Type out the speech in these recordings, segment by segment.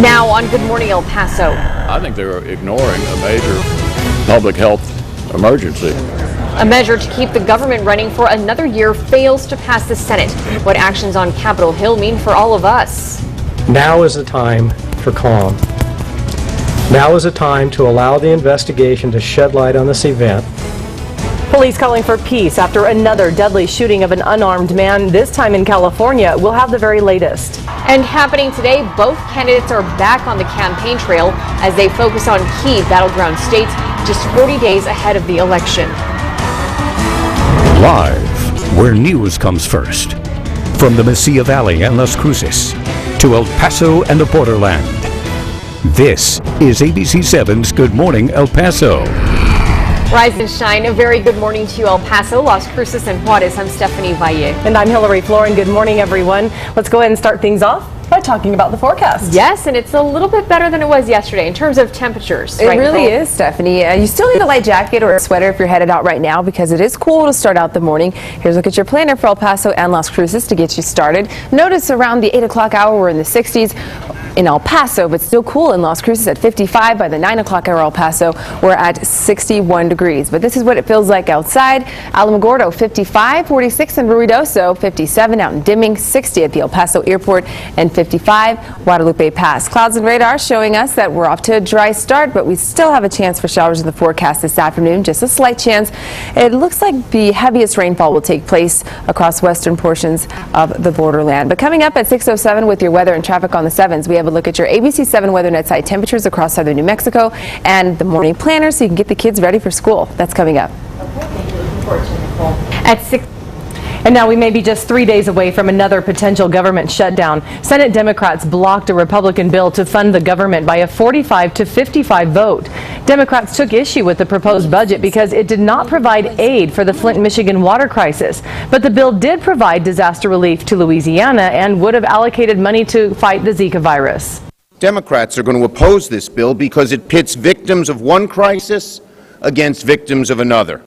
Now on Good Morning El Paso. I think they're ignoring a major public health emergency. A measure to keep the government running for another year fails to pass the Senate. What actions on Capitol Hill mean for all of us. Now is the time for calm. Now is the time to allow the investigation to shed light on this event. Police calling for peace after another deadly shooting of an unarmed man, this time in California. We'll have the very latest. And happening today, both candidates are back on the campaign trail as they focus on key battleground states just 40 days ahead of the election. Live, where news comes first. From the Mesilla Valley and Las Cruces to El Paso and the borderland. This is ABC 7's Good Morning El Paso. Rise and shine. A very good morning to you, El Paso, Las Cruces, and Juarez. I'm Stephanie Valle. And I'm Hillary Floren. Good morning, everyone. Let's go ahead and start things off by talking about the forecast. Yes, and it's a little bit better than it was yesterday in terms of temperatures. It really is, Stephanie. You still need a light jacket or a sweater if you're headed out right now because it is cool to start out the morning. Here's a look at your planner for El Paso and Las Cruces to get you started. Notice around the 8 o'clock hour we're in the 60s in El Paso, but still cool in Las Cruces at 55. By the 9 o'clock hour El Paso, we're at 61 degrees. But this is what it feels like outside. Alamogordo 55, 46 in Ruidoso, 57 out in Deming, 60 at the El Paso Airport, and 55 Guadalupe Pass. Clouds and radar showing us that we're off to a dry start, but we still have a chance for showers in the forecast this afternoon, just a slight chance. It looks like the heaviest rainfall will take place across western portions of the borderland. But coming up at 6:07 with your weather and traffic on the 7s, we have a look at your ABC 7 weather net side temperatures across southern New Mexico and the morning planner so you can get the kids ready for school. That's coming up. At 6. And now we may be just 3 days away from another potential government shutdown. Senate Democrats blocked a Republican bill to fund the government by a 45 to 55 vote. Democrats took issue with the proposed budget because it did not provide aid for the Flint, Michigan water crisis. But the bill did provide disaster relief to Louisiana and would have allocated money to fight the Zika virus. Democrats are going to oppose this bill because it pits victims of one crisis against victims of another.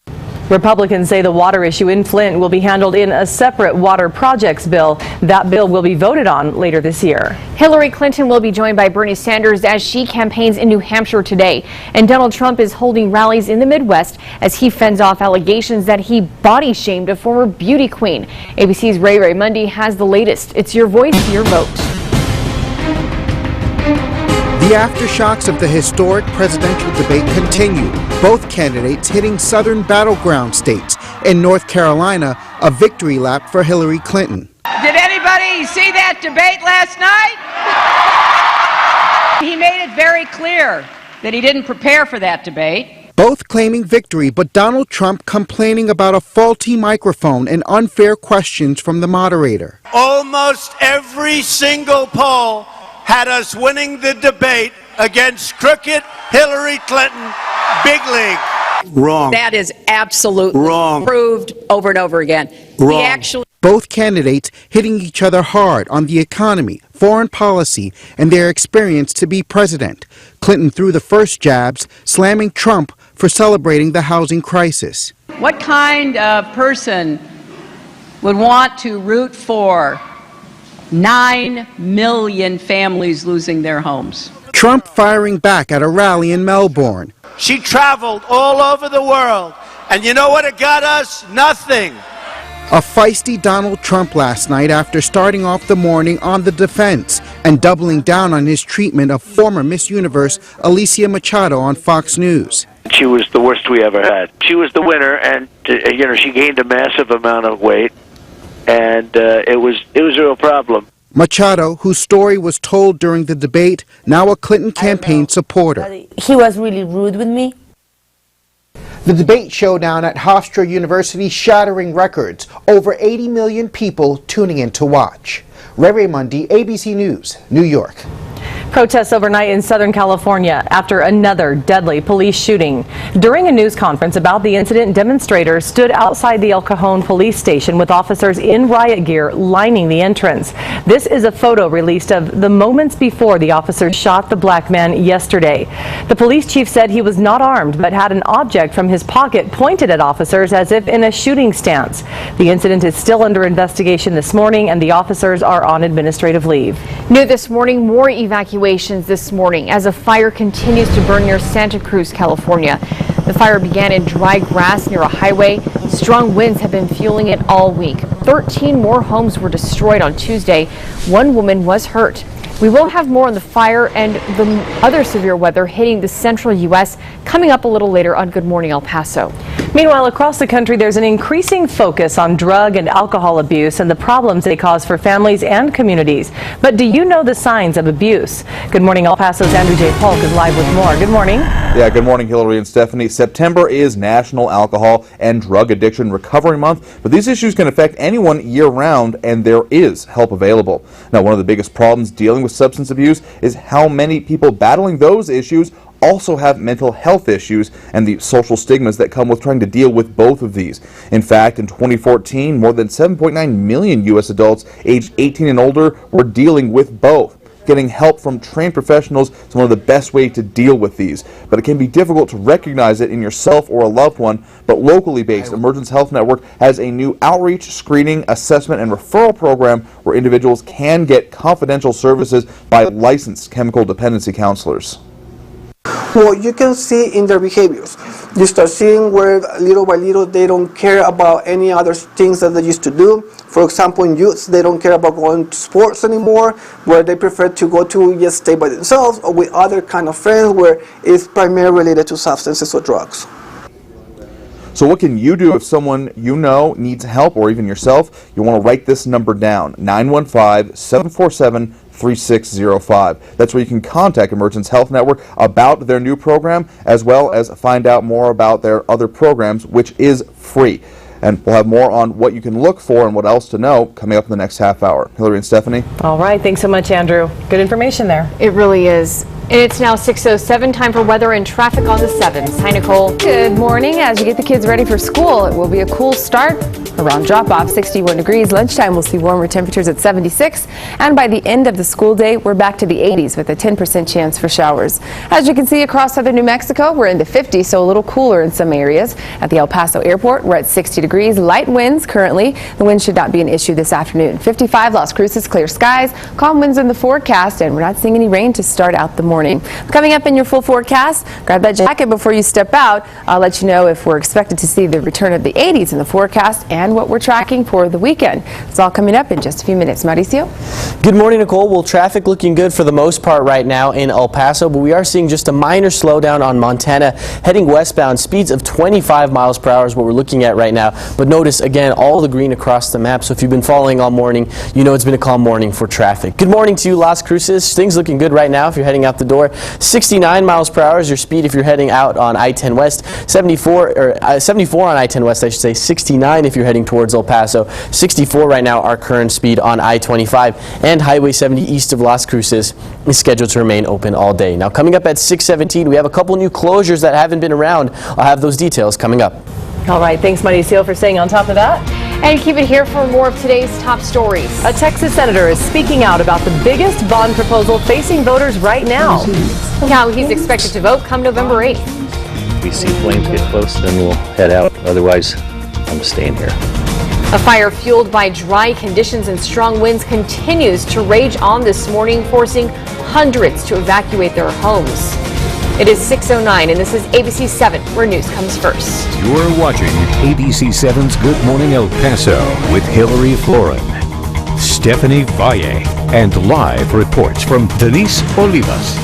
Republicans say the water issue in Flint will be handled in a separate water projects bill. That bill will be voted on later this year. Hillary Clinton will be joined by Bernie Sanders as she campaigns in New Hampshire today. And Donald Trump is holding rallies in the Midwest as he fends off allegations that he body shamed a former beauty queen. ABC's Ray Mundy has the latest. It's your voice, your vote. The aftershocks of the historic presidential debate continue. Both candidates hitting southern battleground states. In North Carolina, a victory lap for Hillary Clinton. Did anybody see that debate last night? He made it very clear that he didn't prepare for that debate. Both claiming victory, but Donald Trump complaining about a faulty microphone and unfair questions from the moderator. Almost every single poll had us winning the debate against crooked Hillary Clinton, big league. Wrong. That is absolutely wrong. Proved over and over again. Wrong. Both candidates hitting each other hard on the economy, foreign policy, and their experience to be president. Clinton threw the first jabs, slamming Trump for celebrating the housing crisis. What kind of person would want to root for 9 million families losing their homes? Trump firing back at a rally in Melbourne. She traveled all over the world, and you know what it got us? Nothing. A feisty Donald Trump last night after starting off the morning on the defense and doubling down on his treatment of former Miss Universe Alicia Machado on Fox News. She was the worst we ever had. She was the winner, and she gained a massive amount of weight, and it was a real problem. Machado, whose story was told during the debate, now a Clinton campaign supporter. He was really rude with me. The debate showdown at Hofstra University shattering records. Over 80 million people tuning in to watch. Ray Mundy, ABC News, New York. Protests overnight in Southern California after another deadly police shooting. During a news conference about the incident, demonstrators stood outside the El Cajon police station with officers in riot gear lining the entrance. This is a photo released of the moments before the officers shot the black man yesterday. The police chief said he was not armed but had an object from his pocket pointed at officers as if in a shooting stance. The incident is still under investigation this morning and the officers are on administrative leave. New this morning, more evacuations evacuations this morning as a fire continues to burn near Santa Cruz, California. The fire began in dry grass near a highway. Strong winds have been fueling it all week. 13 more homes were destroyed on Tuesday. One woman was hurt. We will have more on the fire and the other severe weather hitting the central U.S. coming up a little later on Good Morning El Paso. Meanwhile, across the country, there's an increasing focus on drug and alcohol abuse and the problems they cause for families and communities. But do you know the signs of abuse? Good Morning El Paso's Andrew J. Polk is live with more. Good morning. Yeah, good morning, Hillary and Stephanie. September is National Alcohol and Drug Addiction Recovery Month, but these issues can affect anyone year-round, and there is help available. Now, one of the biggest problems dealing with substance abuse is how many people battling those issues also have mental health issues and the social stigmas that come with trying to deal with both of these. In fact, in 2014, more than 7.9 million U.S. adults aged 18 and older were dealing with both. Getting help from trained professionals is one of the best ways to deal with these, but it can be difficult to recognize it in yourself or a loved one. But locally based Emergence Health Network has a new outreach, screening, assessment, and referral program where individuals can get confidential services by licensed chemical dependency counselors. What you can see in their behaviors, you start seeing where little by little they don't care about any other things that they used to do. For example, in youths, they don't care about going to sports anymore, where they prefer to go to just stay by themselves or with other kind of friends where it's primarily related to substances or drugs. So what can you do if someone you know needs help, or even yourself? You want to write this number down, 915-747-3605. That's where you can contact Emergence Health Network about their new program, as well as find out more about their other programs, which is free. And we'll have more on what you can look for and what else to know coming up in the next half hour. Hillary and Stephanie. All right. Thanks so much, Andrew. Good information there. It really is. And it's now 6:07, time for weather and traffic on the 7s. Hi, Nicole. Good morning. As you get the kids ready for school, it will be a cool start. Around drop-off, 61 degrees. Lunchtime, we'll see warmer temperatures at 76. And by the end of the school day, we're back to the 80s with a 10% chance for showers. As you can see across southern New Mexico, we're in the 50s, so a little cooler in some areas. At the El Paso airport, we're at 60 degrees. Light winds currently. The wind should not be an issue this afternoon. 55 Las Cruces, clear skies. Calm winds in the forecast, and we're not seeing any rain to start out the morning. Coming up in your full forecast, grab that jacket before you step out. I'll let you know if we're expected to see the return of the 80s in the forecast and what we're tracking for the weekend. It's all coming up in just a few minutes. Mauricio? Good morning, Nicole. Well, traffic looking good for the most part right now in El Paso, but we are seeing just a minor slowdown on Montana heading westbound. Speeds of 25 miles per hour is what we're looking at right now. But notice, again, all the green across the map. So if you've been following all morning, you know it's been a calm morning for traffic. Good morning to you, Las Cruces. Things looking good right now if you're heading out the door. 69 miles per hour is your speed if you're heading out on I-10 West. 74 on I-10 West, I should say. 69 if you're heading towards El Paso. 64 right now, our current speed on I-25. And Highway 70 east of Las Cruces is scheduled to remain open all day. Now, coming up at 6:17, we have a couple new closures that haven't been around. I'll have those details coming up. All right. Thanks, Mauricio, for staying on top of that. And keep it here for more of today's top stories. A Texas senator is speaking out about the biggest bond proposal facing voters right now. How he's expected to vote come November 8th. If we see flames get close, then we'll head out. Otherwise, I'm staying here. A fire fueled by dry conditions and strong winds continues to rage on this morning, forcing hundreds to evacuate their homes. It is 6:09, and this is ABC 7, where news comes first. You're watching ABC 7's Good Morning El Paso with Hillary Floren, Stephanie Valle, and live reports from Denise Olivas.